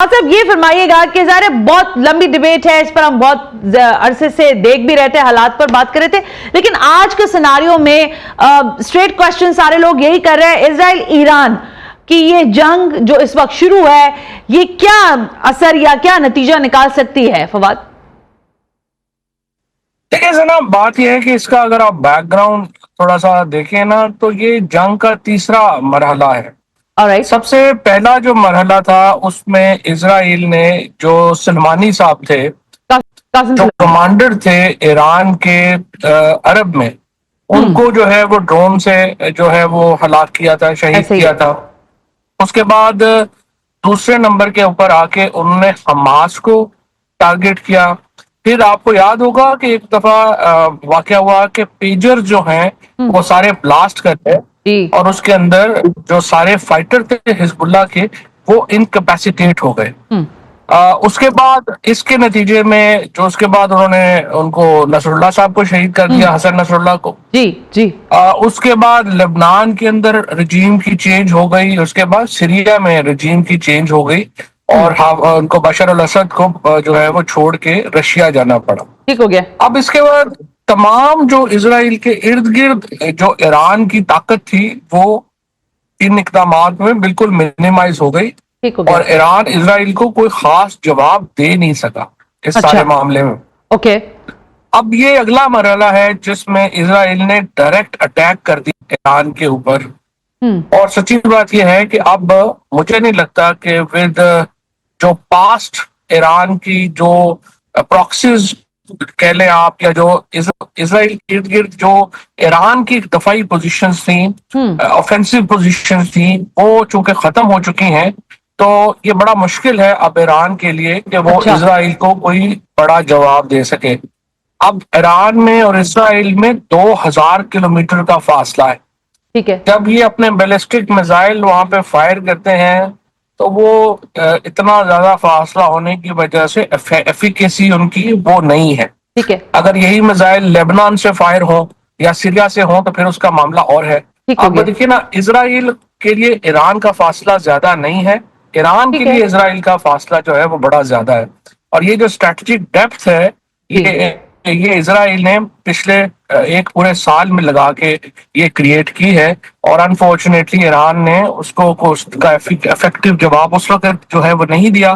सिर्फ ये फरमाइएगा कि ज़ाहिर बहुत लंबी डिबेट है, इस पर हम बहुत अरसे से देख भी रहे थे, हालात पर बात कर रहे थे, लेकिन आज के सिनारियो में स्ट्रेट क्वेश्चन सारे लोग यही कर रहे हैं, इजराइल ईरान कि ये जंग जो इस वक्त शुरू है, ये क्या असर या क्या नतीजा निकाल सकती है? फवाद, देखिए जनाब, बात यह है कि इसका अगर आप बैकग्राउंड थोड़ा सा देखें ना, तो ये जंग का तीसरा मरहला है। ऑलराइट, सबसे पहला जो मरहला था उसमें इजराइल ने, जो सलमानी साहब थे, जो कमांडर थे ईरान के अरब में, उनको जो है वो ड्रोन से जो है वो हलाक किया था, शहीद किया था। उसके बाद दूसरे नंबर के ऊपर आके उन्होंने हमास को टारगेट किया। फिर आपको याद होगा कि एक दफा वाकया हुआ कि पेजर जो हैं वो सारे ब्लास्ट कर गए और उसके अंदर जो सारे फाइटर थे हिजबुल्लाह के, वो इनकैपेसिटेट हो गए। उसके बाद इसके नतीजे में जो उसके बाद उन्होंने उनको नसरुल्लाह साहब को शहीद कर दिया, हसन नसरुल्लाह को। जी जी। उसके बाद लेबनान के अंदर रजीम की चेंज हो गई, उसके बाद सीरिया में रजीम की चेंज हो गई और उनको बशर अल असद को जो है वो छोड़ के रशिया जाना पड़ा। ठीक हो गया। अब इसके बाद तमाम जो इजराइल के इर्द गिर्द जो ईरान की ताकत थी वो इन इकदामात में बिल्कुल मिनिमाइज हो गई और ईरान इजराइल को कोई खास जवाब दे नहीं सका इस सारे मामले में। ओके, अब ये अगला मरहला है जिसमें इजराइल ने डायरेक्ट अटैक कर दिया ईरान के ऊपर। और सच्ची बात यह है कि अब मुझे नहीं लगता कि विद जो पास्ट ईरान की जो प्रॉक्सीज कह लें आप, या जो इजराइल के इर्द गिर्द जो ईरान की दफाई पोजीशंस थी, ऑफेंसिव पोजीशंस थी, वो चूंकि खत्म हो चुकी हैं, तो ये बड़ा मुश्किल है अब ईरान के लिए कि वो इजराइल को कोई बड़ा जवाब दे सके। अब ईरान में और इजराइल में 2000 किलोमीटर का फासला है। ठीक है। जब ये अपने बैलिस्टिक मिसाइल वहां पे फायर करते हैं तो वो इतना ज्यादा फासला होने की वजह से एफिकेसी उनकी वो नहीं है। ठीक है। अगर यही मिसाइल लेबनान से फायर हो या सीरिया से हो तो फिर उसका मामला और है। अब देखिए ना, इजराइल के लिए ईरान का फासला ज्यादा नहीं है, ईरान के लिए इजराइल का फासला जो है वो बड़ा ज्यादा है। और ये जो स्ट्रेटेजिक डेप्थ है, ये इजराइल ने पिछले एक पूरे साल में लगा के ये क्रिएट की है और अनफॉर्चुनेटली ईरान ने उसको उसका इफेक्टिव जवाब उस वक्त जो है वो नहीं दिया।